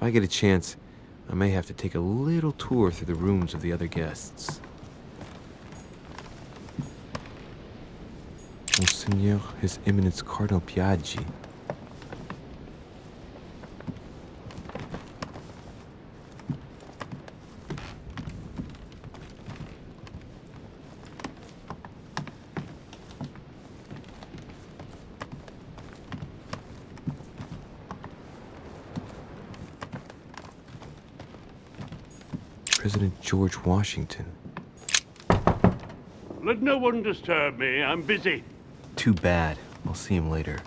I get a chance, I may have to take a little tour through the rooms of the other guests. Monseigneur, His Eminence Cardinal Piaggi. President George Washington. Let no one disturb me. I'm busy. Too bad. I'll see him later.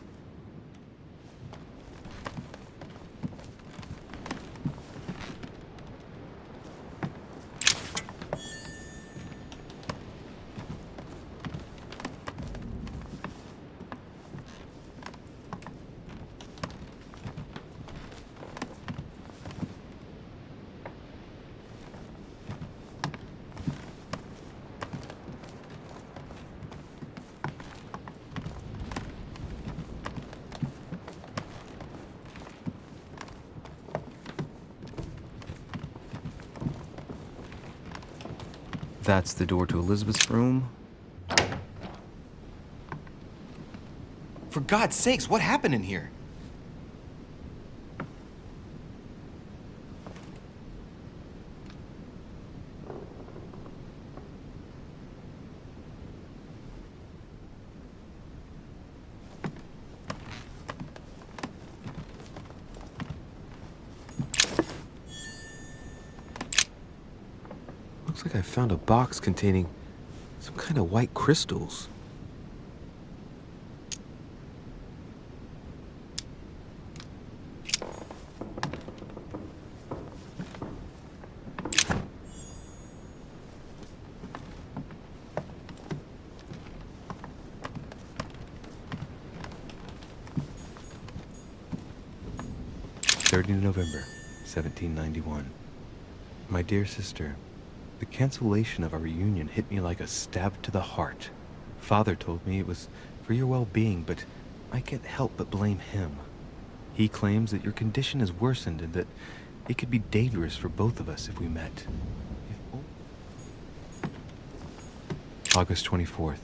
That's the door to Elizabeth's room. For God's sakes, what happened in here? Looks like I found a box containing some kind of white crystals. November 1791. My dear sister, the cancellation of our reunion hit me like a stab to the heart. Father told me it was for your well-being, but I can't help but blame him. He claims that your condition has worsened and that it could be dangerous for both of us if we met. August 24th,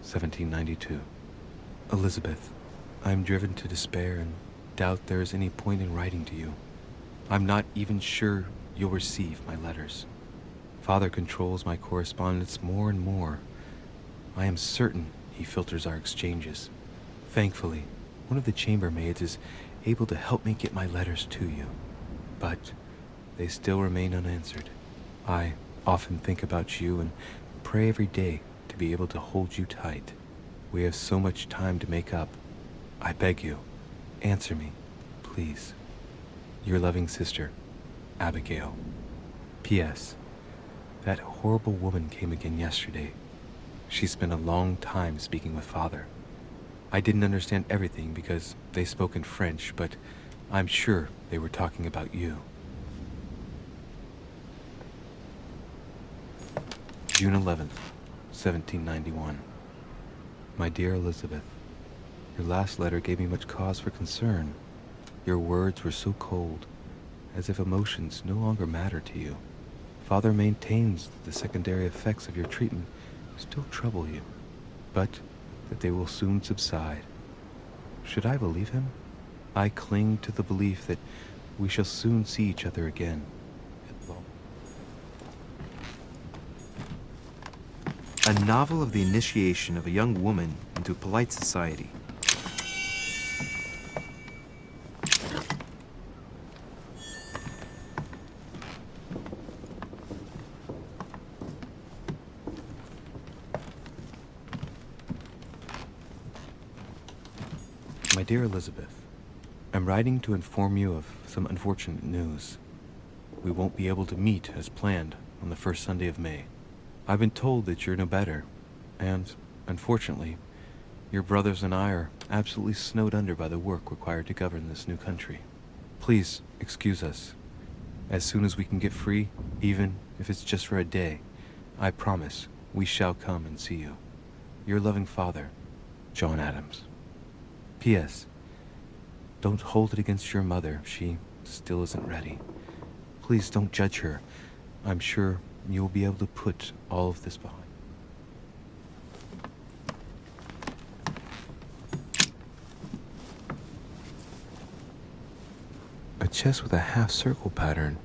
1792. Elizabeth, I am driven to despair and doubt there is any point in writing to you. I'm not even sure you'll receive my letters. Father controls my correspondence more and more. I am certain he filters our exchanges. Thankfully, one of the chambermaids is able to help me get my letters to you, but they still remain unanswered. I often think about you and pray every day to be able to hold you tight. We have so much time to make up. I beg you, answer me, please. Your loving sister, Abigail. P.S. That horrible woman came again yesterday. She spent a long time speaking with Father. I didn't understand everything because they spoke in French, but I'm sure they were talking about you. June 11th, 1791. My dear Elizabeth, your last letter gave me much cause for concern. Your words were so cold, as if emotions no longer matter to you. Father maintains that the secondary effects of your treatment still trouble you, but that they will soon subside. Should I believe him? I cling to the belief that we shall soon see each other again. A novel of the initiation of a young woman into polite society. My dear Elizabeth, I'm writing to inform you of some unfortunate news. We won't be able to meet as planned on the first Sunday of May. I've been told that you're no better, and, unfortunately, your brothers and I are absolutely snowed under by the work required to govern this new country. Please excuse us. As soon as we can get free, even if it's just for a day, I promise we shall come and see you. Your loving father, John Adams. P.S. Don't hold it against your mother. She still isn't ready. Please don't judge her. I'm sure you'll be able to put all of this behind. A chest with a half-circle pattern.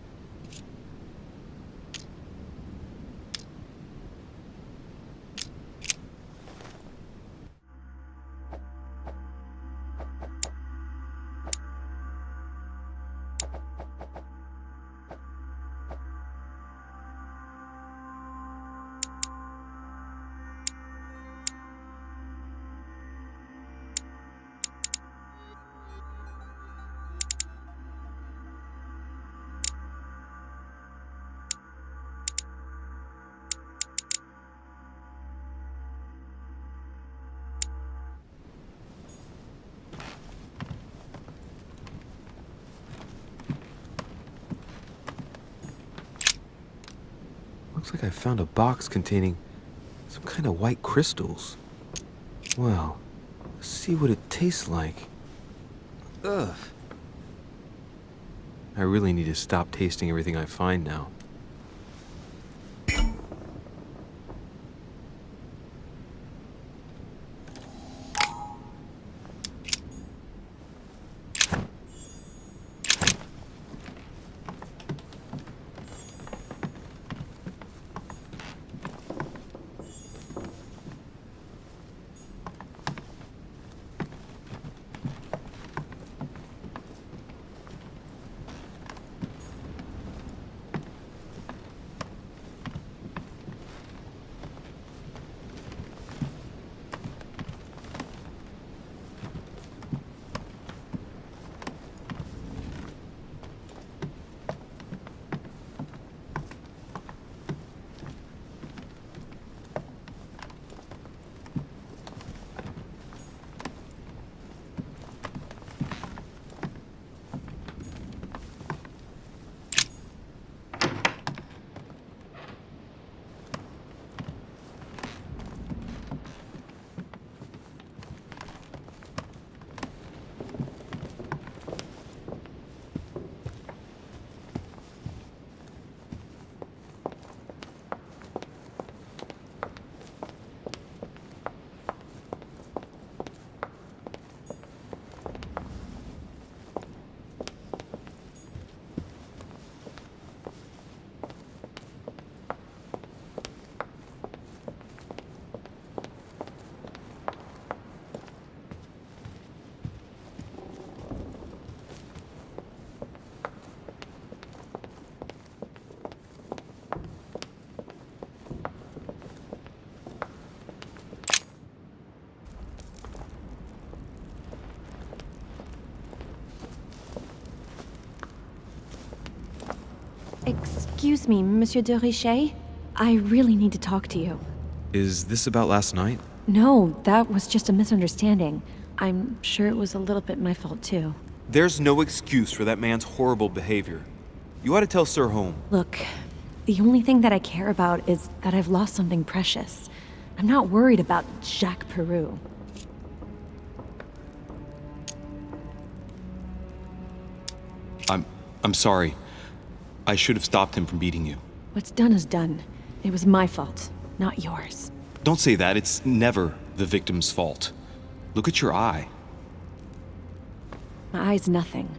Looks like I found a box containing some kind of white crystals. Well, let's see what it tastes like. Ugh. I really need to stop tasting everything I find now. Excuse me, Monsieur de Richet? I really need to talk to you. Is this about last night? No, that was just a misunderstanding. I'm sure it was a little bit my fault, too. There's no excuse for that man's horrible behavior. You ought to tell Sir Home. Look, the only thing that I care about is that I've lost something precious. I'm not worried about Jacques Peru. I'm sorry. I should have stopped him from beating you. What's done is done. It was my fault, not yours. Don't say that. It's never the victim's fault. Look at your eye. My eye's nothing.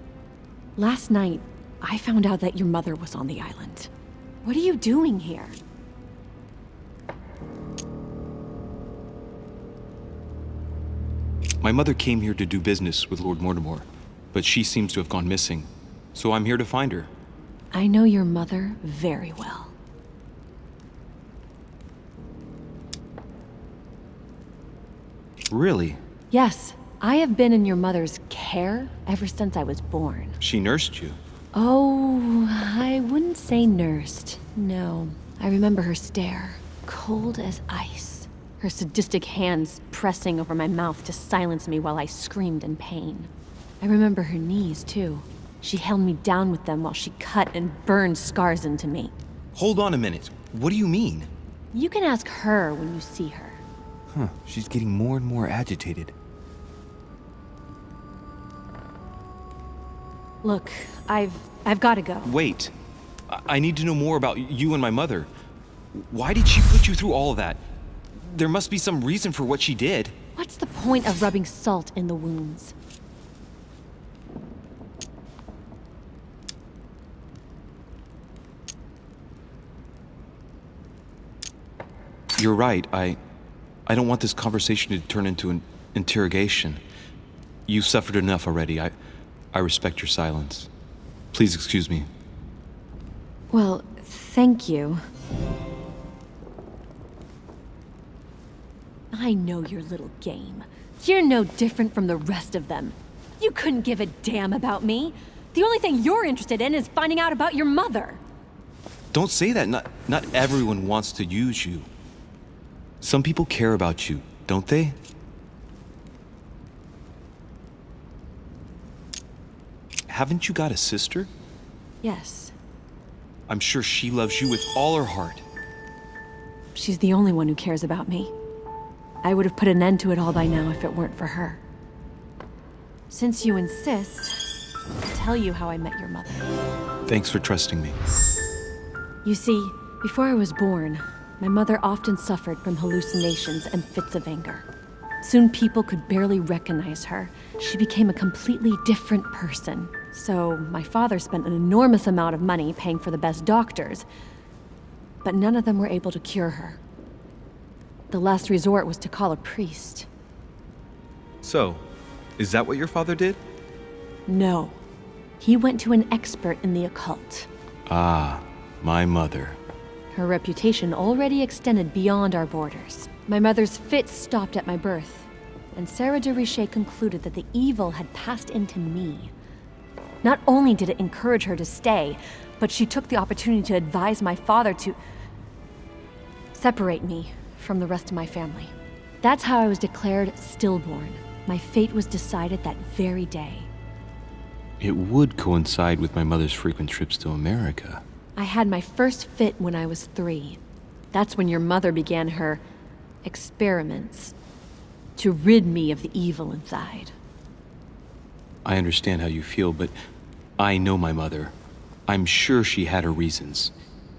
Last night, I found out that your mother was on the island. What are you doing here? My mother came here to do business with Lord Mortimer, but she seems to have gone missing. So I'm here to find her. I know your mother very well. Really? Yes, I have been in your mother's care ever since I was born. She nursed you. Oh, I wouldn't say nursed. No. I remember her stare, cold as ice. Her sadistic hands pressing over my mouth to silence me while I screamed in pain. I remember her knees, too. She held me down with them while she cut and burned scars into me. Hold on a minute. What do you mean? You can ask her when you see her. Huh, she's getting more and more agitated. Look, I've got to go. Wait. I need to know more about you and my mother. Why did she put you through all of that? There must be some reason for what she did. What's the point of rubbing salt in the wounds? You're right. I don't want this conversation to turn into an interrogation. You've suffered enough already. I respect your silence. Please excuse me. Well, thank you. I know your little game. You're no different from the rest of them. You couldn't give a damn about me. The only thing you're interested in is finding out about your mother. Don't say that. Not everyone wants to use you. Some people care about you, don't they? Haven't you got a sister? Yes. I'm sure she loves you with all her heart. She's the only one who cares about me. I would have put an end to it all by now if it weren't for her. Since you insist, I'll tell you how I met your mother. Thanks for trusting me. You see, before I was born, my mother often suffered from hallucinations and fits of anger. Soon people could barely recognize her. She became a completely different person. So my father spent an enormous amount of money paying for the best doctors, but none of them were able to cure her. The last resort was to call a priest. So, is that what your father did? No. He went to an expert in the occult. Ah, my mother. Her reputation already extended beyond our borders. My mother's fits stopped at my birth, and Sarah de Richet concluded that the evil had passed into me. Not only did it encourage her to stay, but she took the opportunity to advise my father to separate me from the rest of my family. That's how I was declared stillborn. My fate was decided that very day. It would coincide with my mother's frequent trips to America. I had my first fit when I was 3. That's when your mother began her experiments to rid me of the evil inside. I understand how you feel, but I know my mother. I'm sure she had her reasons,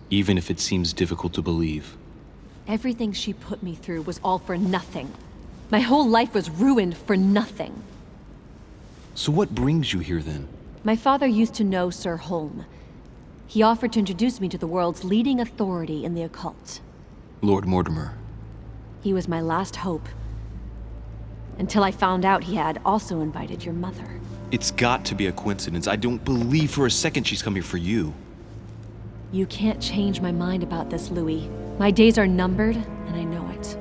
even if it seems difficult to believe. Everything she put me through was all for nothing. My whole life was ruined for nothing. So what brings you here then? My father used to know Sir Holm. He offered to introduce me to the world's leading authority in the occult. Lord Mortimer. He was my last hope. Until I found out he had also invited your mother. It's got to be a coincidence. I don't believe for a second she's come here for you. You can't change my mind about this, Louis. My days are numbered, and I know it.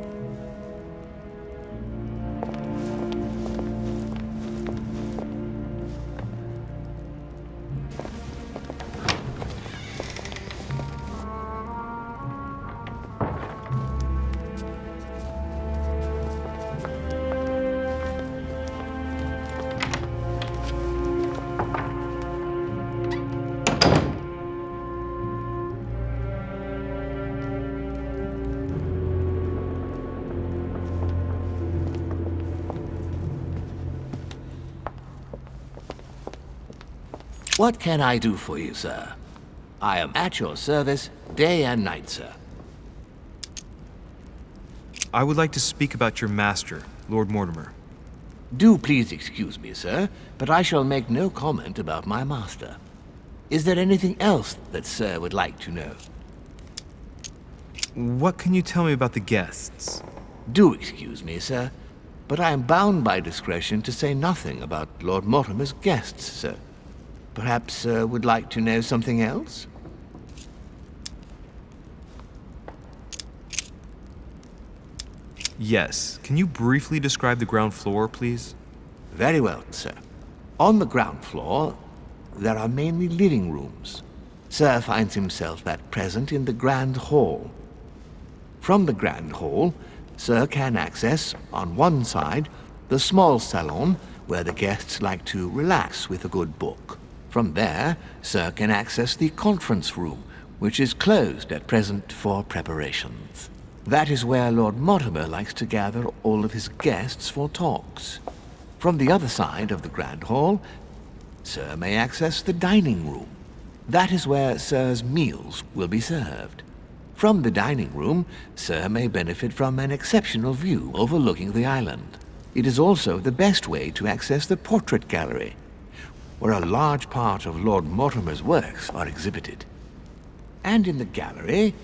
What can I do for you, sir? I am at your service day and night, sir. I would like to speak about your master, Lord Mortimer. Do please excuse me, sir, but I shall make no comment about my master. Is there anything else that sir would like to know? What can you tell me about the guests? Do excuse me, sir, but I am bound by discretion to say nothing about Lord Mortimer's guests, sir. Perhaps sir would like to know something else? Yes. Can you briefly describe the ground floor, please? Very well, sir. On the ground floor, there are mainly living rooms. Sir finds himself at present in the Grand Hall. From the Grand Hall, Sir can access, on one side, the small salon where the guests like to relax with a good book. From there, Sir can access the conference room, which is closed at present for preparations. That is where Lord Mortimer likes to gather all of his guests for talks. From the other side of the Grand Hall, Sir may access the dining room. That is where Sir's meals will be served. From the dining room, Sir may benefit from an exceptional view overlooking the island. It is also the best way to access the portrait gallery, where a large part of Lord Mortimer's works are exhibited. And in the gallery,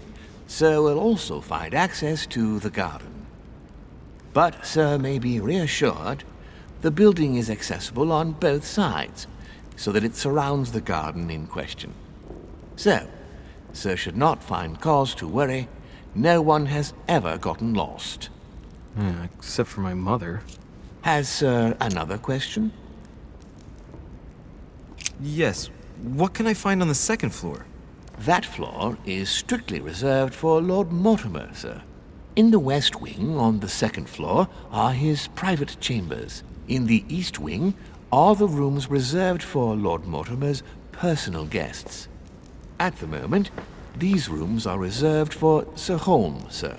Sir will also find access to the garden. But Sir may be reassured the building is accessible on both sides, so that it surrounds the garden in question. So, Sir should not find cause to worry. No one has ever gotten lost. Except for my mother. Has Sir another question? Yes. What can I find on the second floor? That floor is strictly reserved for Lord Mortimer, sir. In the west wing, on the second floor, are his private chambers. In the east wing are the rooms reserved for Lord Mortimer's personal guests. At the moment, these rooms are reserved for Sir Holmes, sir.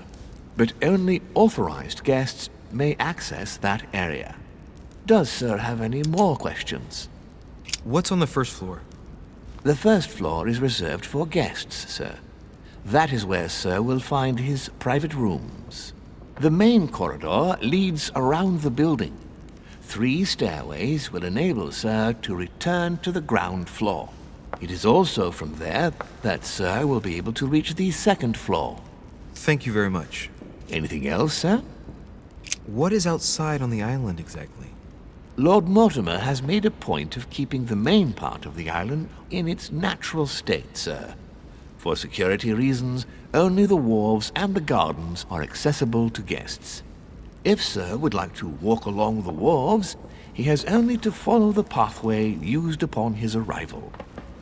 But only authorized guests may access that area. Does Sir have any more questions? What's on the first floor? The first floor is reserved for guests, sir. That is where Sir will find his private rooms. The main corridor leads around the building. 3 stairways will enable Sir to return to the ground floor. It is also from there that Sir will be able to reach the second floor. Thank you very much. Anything else, sir? What is outside on the island exactly? Lord Mortimer has made a point of keeping the main part of the island in its natural state, sir. For security reasons, only the wharves and the gardens are accessible to guests. If Sir would like to walk along the wharves, he has only to follow the pathway used upon his arrival.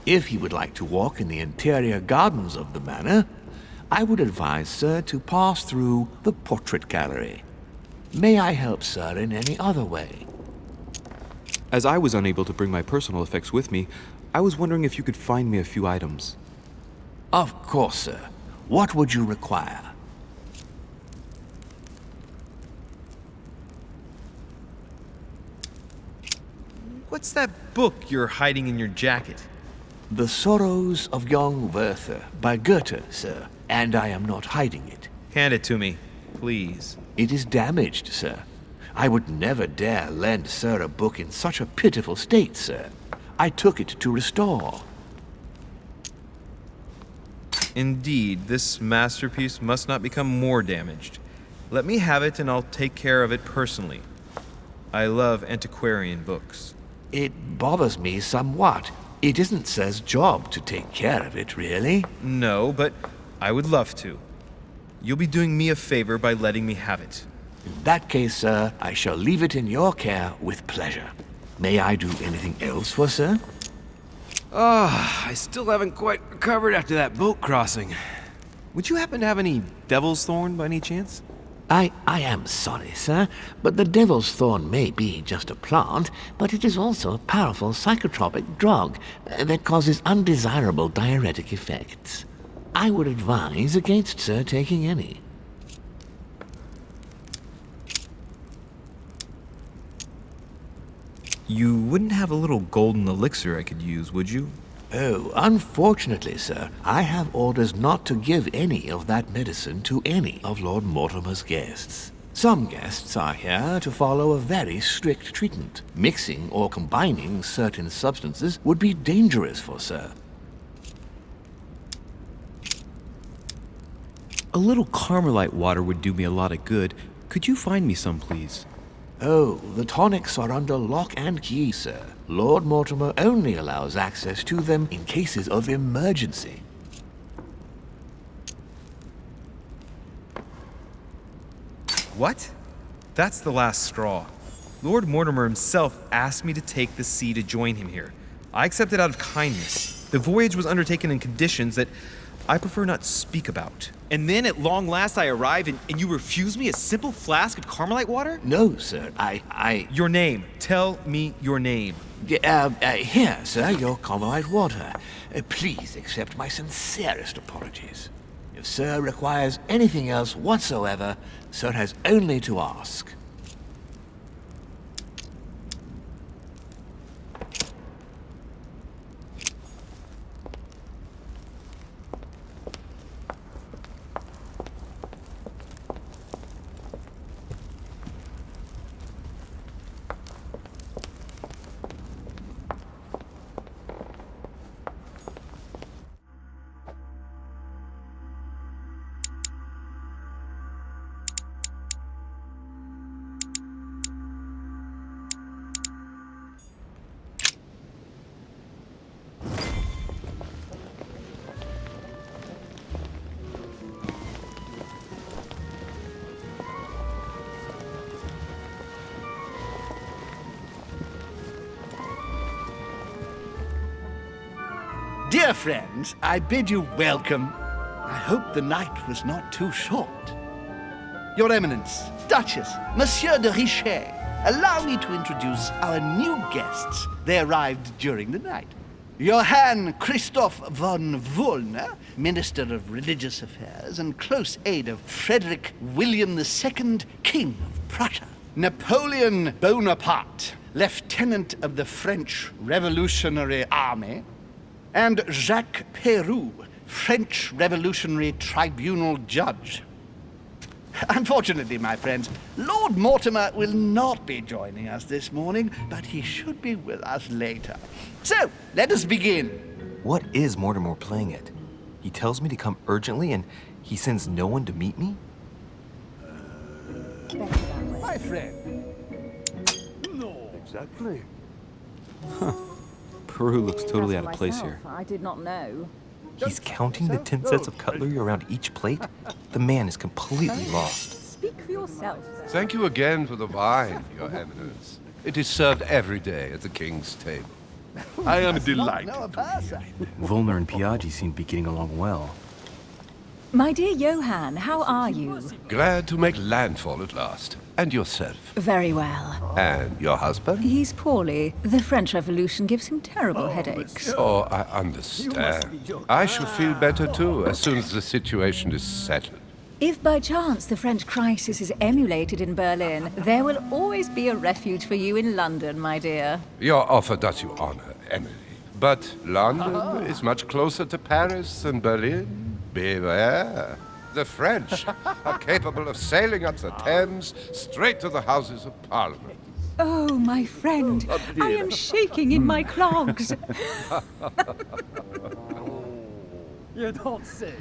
If he would like to walk in the interior gardens of the manor, I would advise Sir to pass through the portrait gallery. May I help Sir in any other way? As I was unable to bring my personal effects with me, I was wondering if you could find me a few items. Of course, sir. What would you require? What's that book you're hiding in your jacket? The Sorrows of Young Werther by Goethe, sir, and I am not hiding it. Hand it to me, please. It is damaged, sir. I would never dare lend Sir a book in such a pitiful state, sir. I took it to restore. Indeed, this masterpiece must not become more damaged. Let me have it and I'll take care of it personally. I love antiquarian books. It bothers me somewhat. It isn't Sir's job to take care of it, really. No, but I would love to. You'll be doing me a favor by letting me have it. In that case, sir, I shall leave it in your care with pleasure. May I do anything else for Sir? I still haven't quite recovered after that boat crossing. Would you happen to have any devil's thorn by any chance? I am sorry, sir, but the devil's thorn may be just a plant, but it is also a powerful psychotropic drug that causes undesirable diuretic effects. I would advise against Sir taking any. You wouldn't have a little golden elixir I could use, would you? Oh, unfortunately, sir, I have orders not to give any of that medicine to any of Lord Mortimer's guests. Some guests are here to follow a very strict treatment. Mixing or combining certain substances would be dangerous for Sir. A little Carmelite water would do me a lot of good. Could you find me some, please? Oh, the tonics are under lock and key, sir. Lord Mortimer only allows access to them in cases of emergency. What? That's the last straw. Lord Mortimer himself asked me to take the sea to join him here. I accepted out of kindness. The voyage was undertaken in conditions that I prefer not speak about. And then at long last I arrive and you refuse me a simple flask of Carmelite water? No, sir, Your name. Tell me your name. Here, sir, your Carmelite water. Please accept my sincerest apologies. If Sir requires anything else whatsoever, Sir has only to ask. Dear friends, I bid you welcome. I hope the night was not too short. Your Eminence, Duchess, Monsieur de Richet, allow me to introduce our new guests. They arrived during the night. Johann Christoph von Wollner, Minister of Religious Affairs and close aide of Frederick William II, King of Prussia. Napoleon Bonaparte, Lieutenant of the French Revolutionary Army. And Jacques Peroux, French Revolutionary Tribunal Judge. Unfortunately, my friends, Lord Mortimer will not be joining us this morning, but he should be with us later. So, let us begin. What is Mortimer playing at? He tells me to come urgently and he sends no one to meet me? My friend. No. Exactly. Peru looks totally out of place here. I did not know. He's counting the 10 sets of cutlery around each plate? The man is completely lost. Speak for yourself, sir. Thank you again for the wine, Your Eminence. It is served every day at the king's table. I am delighted. No, of her side. Volner and Piaggi seem to be getting along well. My dear Johann, how are you? Glad to make landfall at last. And yourself. Very well. And your husband? He's poorly. The French Revolution gives him terrible headaches. Oh, I understand. I shall feel better too as soon as the situation is settled. If by chance the French crisis is emulated in Berlin, there will always be a refuge for you in London, my dear. Your offer does you honor, Emily. But London is much closer to Paris than Berlin. Beware. The French are capable of sailing up the Thames straight to the Houses of Parliament. Oh, my friend, I am shaking in my clogs. You don't say.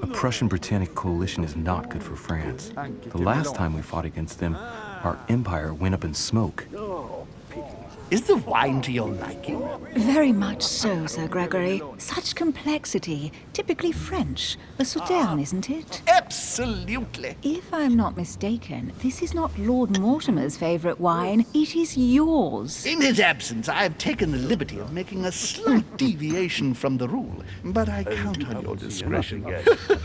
A Prussian-Britannic coalition is not good for France. The last time we fought against them, our empire went up in smoke. Is the wine to your liking? Very much so, Sir Gregory. Such complexity. Typically French. A Sauterne, isn't it? Absolutely. If I'm not mistaken, this is not Lord Mortimer's favourite wine. It is yours. In his absence, I have taken the liberty of making a slight deviation from the rule, but I count on your discretion.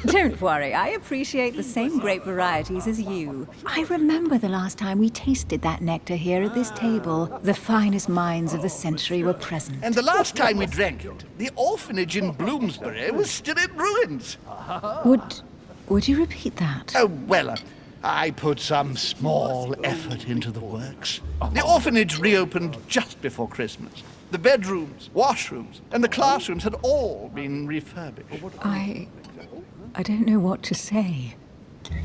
Don't worry, I appreciate the same grape varieties as you. I remember the last time we tasted that nectar here at this table. The finest minds of the century were present. And the last time we drank it, the orphanage in Bloomsbury was still in ruins. Would you repeat that? Oh, well, I put some small effort into the works. The orphanage reopened just before Christmas. The bedrooms, washrooms, and the classrooms had all been refurbished. I don't know what to say.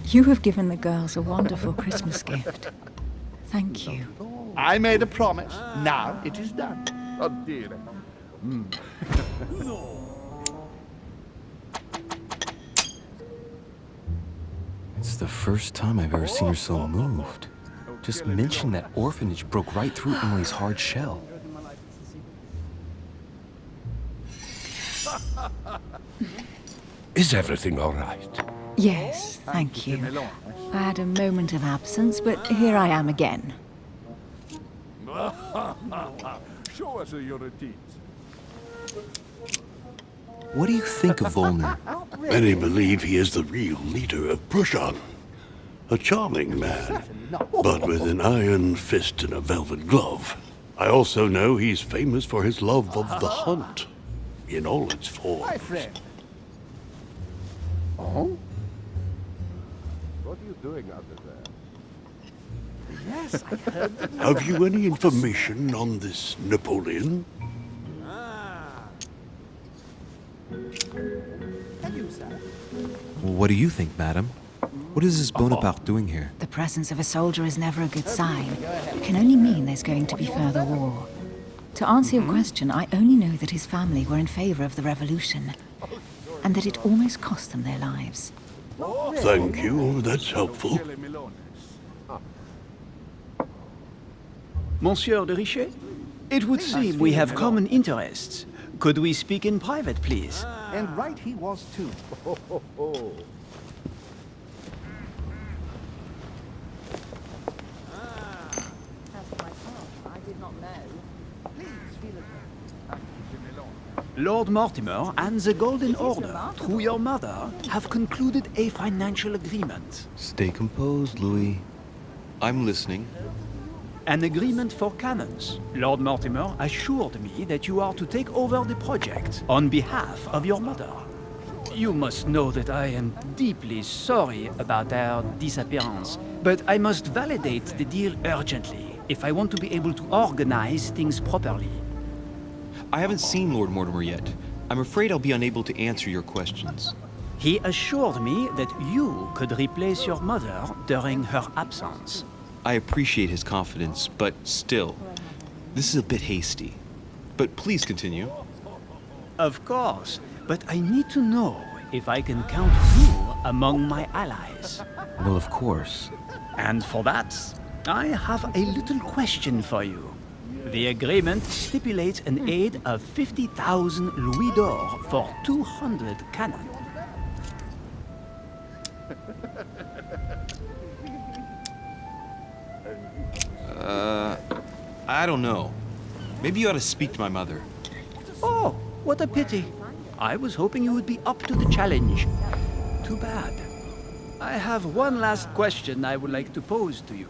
You have given the girls a wonderful Christmas gift. Thank you. I made a promise. Now it is done. It's the first time I've ever seen her so moved. Just mentioning that orphanage broke right through Emily's hard shell. Is everything all right? Yes, thank you. I had a moment of absence, but here I am again. Show us your teeth. What do you think of Volner? Many believe he is the real leader of Prussia. A charming man, but with an iron fist and a velvet glove. I also know he's famous for his love of the hunt, in all its forms. My friend. Oh? What are you doing under there? Yes, I heard that. Have you any information on this Napoleon? Thank you, sir. What do you think, madam? What is this Bonaparte doing here? The presence of a soldier is never a good sign. It can only mean there's going to be further war. To answer your question, I only know that his family were in favor of the revolution, and that it almost cost them their lives. Thank you, that's helpful. Monsieur de Richet? It would seem we have common interests. Could we speak in private, please? And right he was, too. As for myself, I did not know. Lord Mortimer and the Golden Order, through your mother, have concluded a financial agreement. Stay composed, Louis. I'm listening. An agreement for cannons. Lord Mortimer assured me that you are to take over the project on behalf of your mother. You must know that I am deeply sorry about her disappearance, but I must validate the deal urgently if I want to be able to organize things properly. I haven't seen Lord Mortimer yet. I'm afraid I'll be unable to answer your questions. He assured me that you could replace your mother during her absence. I appreciate his confidence, but still, this is a bit hasty. But please continue. Of course, but I need to know if I can count you among my allies. Well, of course. And for that, I have a little question for you. The agreement stipulates an aid of 50,000 louis d'or for 200 cannon. I don't know. Maybe you ought to speak to my mother. Oh, what a pity. I was hoping you would be up to the challenge. Too bad. I have one last question I would like to pose to you.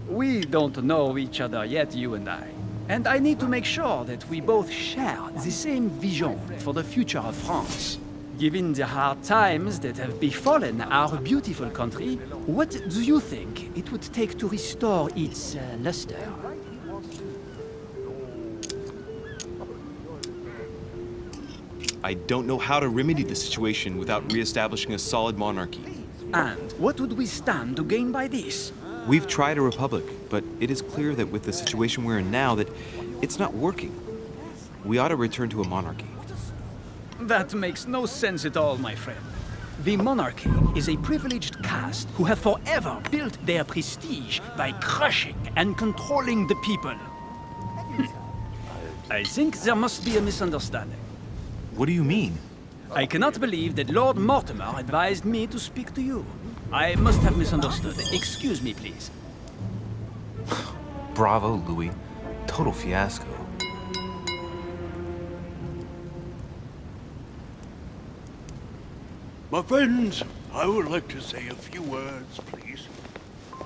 We don't know each other yet, you and I. And I need to make sure that we both share the same vision for the future of France. Given the hard times that have befallen our beautiful country, what do you think it would take to restore its luster? I don't know how to remedy the situation without reestablishing a solid monarchy. And what would we stand to gain by this? We've tried a republic, but it is clear that with the situation we're in now, that it's not working. We ought to return to a monarchy. That makes no sense at all, my friend. The monarchy is a privileged caste who have forever built their prestige by crushing and controlling the people. I think there must be a misunderstanding. What do you mean? I cannot believe that Lord Mortimer advised me to speak to you. I must have misunderstood. Excuse me, please. Bravo, Louis. Total fiasco. My friends, I would like to say a few words, please.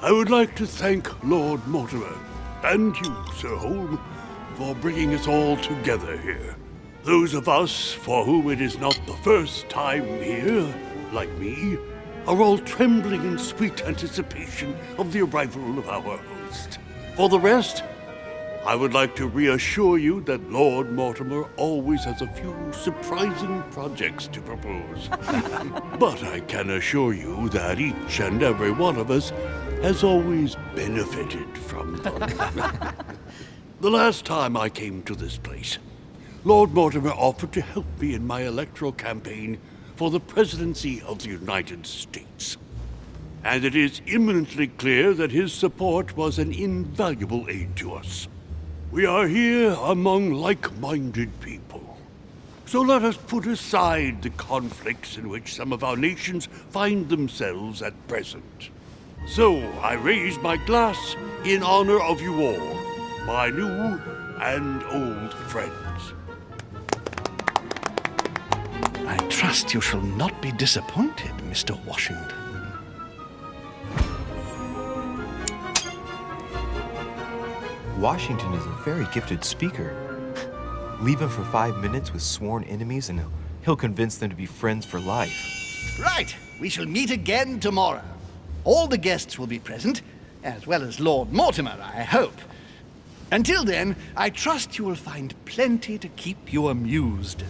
I would like to thank Lord Mortimer and you, Sir Holm, for bringing us all together here. Those of us for whom it is not the first time here, like me, are all trembling in sweet anticipation of the arrival of our host. For the rest, I would like to reassure you that Lord Mortimer always has a few surprising projects to propose. But I can assure you that each and every one of us has always benefited from them. The last time I came to this place, Lord Mortimer offered to help me in my electoral campaign for the presidency of the United States. And it is eminently clear that his support was an invaluable aid to us. We are here among like-minded people. So let us put aside the conflicts in which some of our nations find themselves at present. So I raise my glass in honor of you all, my new and old friends. I trust you shall not be disappointed, Mr. Washington. Washington is a very gifted speaker. Leave him for 5 minutes with sworn enemies and he'll convince them to be friends for life. Right, we shall meet again tomorrow. All the guests will be present, as well as Lord Mortimer, I hope. Until then, I trust you will find plenty to keep you amused.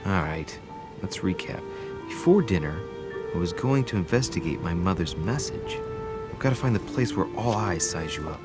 Alright, let's recap. Before dinner, I was going to investigate my mother's message. I've got to find the place where all eyes size you up.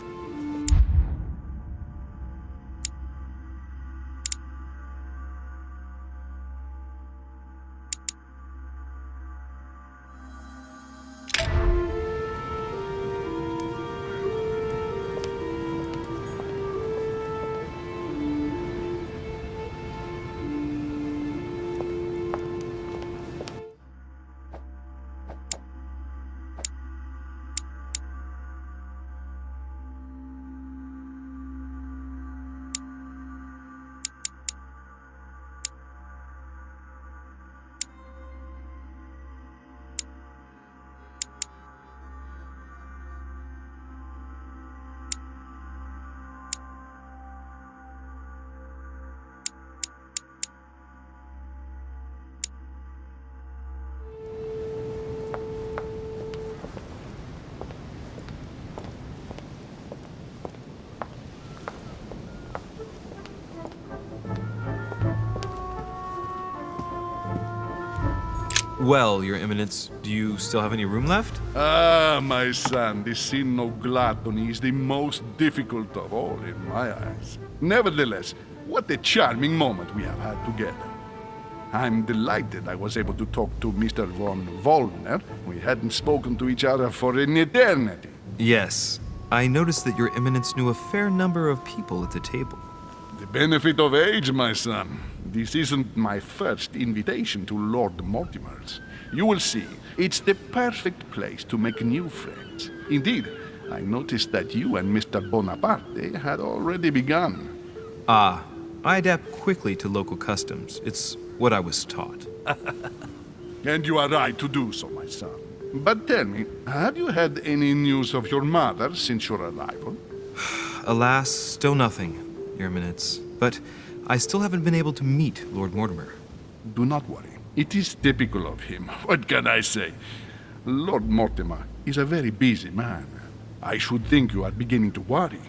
Well, Your Eminence, do you still have any room left? Ah, my son, the sin of gluttony is the most difficult of all in my eyes. Nevertheless, what a charming moment we have had together. I'm delighted I was able to talk to Mr. von Wollner. We hadn't spoken to each other for an eternity. Yes. I noticed that Your Eminence knew a fair number of people at the table. The benefit of age, my son. This isn't my first invitation to Lord Mortimer's. You will see, it's the perfect place to make new friends. Indeed, I noticed that you and Mr. Bonaparte had already begun. Ah, I adapt quickly to local customs. It's what I was taught. And you are right to do so, my son. But tell me, have you had any news of your mother since your arrival? Alas, still nothing, Your Eminence. But I still haven't been able to meet Lord Mortimer. Do not worry. It is typical of him. What can I say? Lord Mortimer is a very busy man. I should think you are beginning to worry.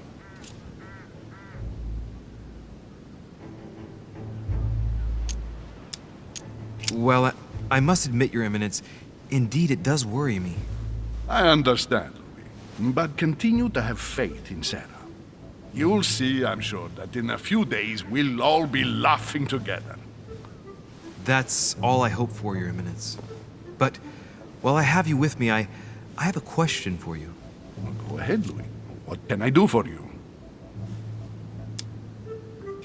Well, I must admit, Your Eminence, indeed it does worry me. I understand, Louis. But continue to have faith in Sarah. You'll see, I'm sure, that in a few days we'll all be laughing together. That's all I hope for, Your Eminence. But while I have you with me, I have a question for you. Well, go ahead, Louis. What can I do for you?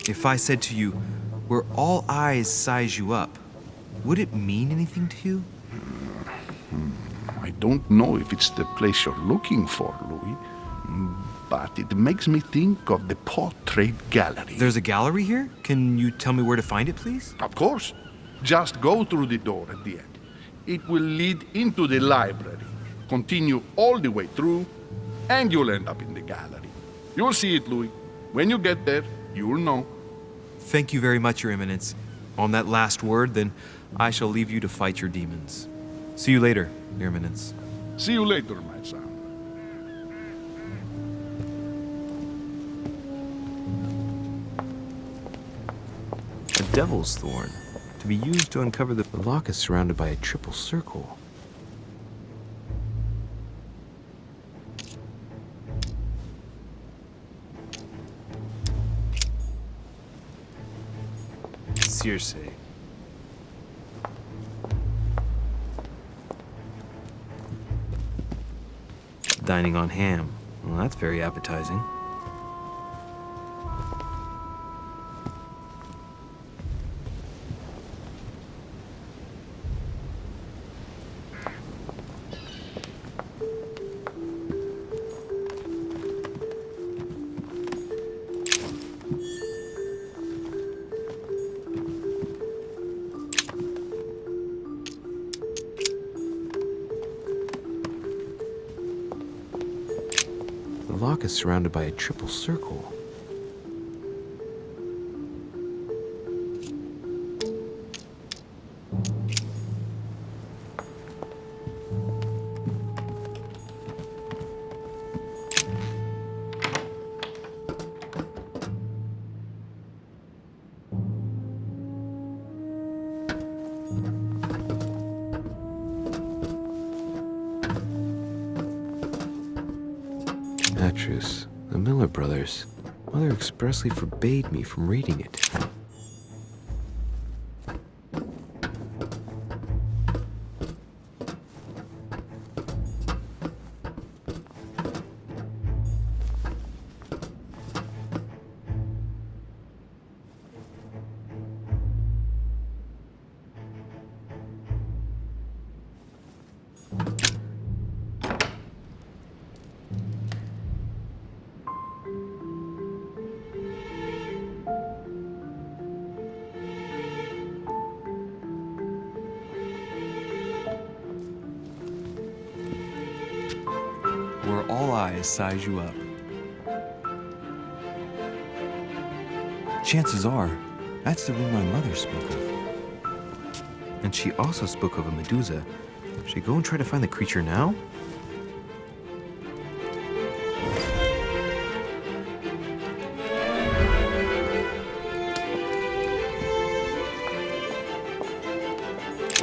If I said to you, where all eyes size you up, would it mean anything to you? I don't know if it's the place you're looking for, Louis, but it makes me think of the portrait gallery. There's a gallery here? Can you tell me where to find it, please? Of course. Just go through the door at the end. It will lead into the library. Continue all the way through, and you'll end up in the gallery. You'll see it, Louis. When you get there, you'll know. Thank you very much, Your Eminence. On that last word, then, I shall leave you to fight your demons. See you later, Your Eminence. See you later, my son. A devil's thorn, to be used to uncover the lock is surrounded by a triple circle. Circe. Dining on ham. Well, that's very appetizing. The lock is surrounded by a triple circle. Abstruse, the Miller brothers. Mother expressly forbade me from reading it. Where all eyes size you up. Chances are, that's the room my mother spoke of. And she also spoke of a Medusa. Should I go and try to find the creature now?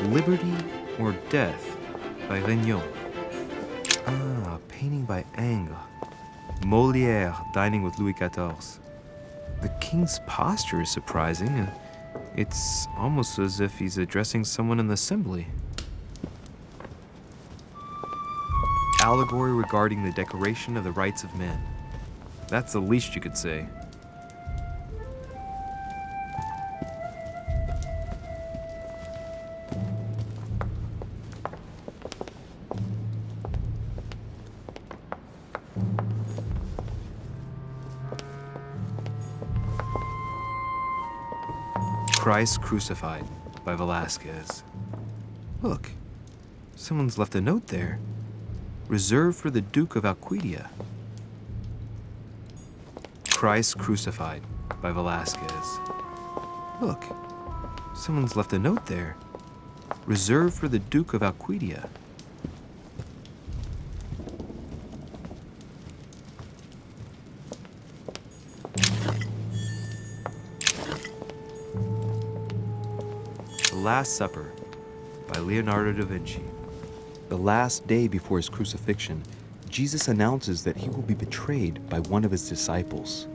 Liberty or Death by Regnault. Ah, painting by Ingres. Molière dining with Louis XIV. The king's posture is surprising. It's almost as if he's addressing someone in the assembly. Allegory regarding the decoration of the rights of men. That's the least you could say. Christ Crucified by Velázquez. Look, someone's left a note there. Reserved for the Duke of Alcudia. Christ Crucified by Velázquez. Look, someone's left a note there. Reserved for the Duke of Alcudia. The Last Supper by Leonardo da Vinci. The last day before his crucifixion, Jesus announces that he will be betrayed by one of his disciples.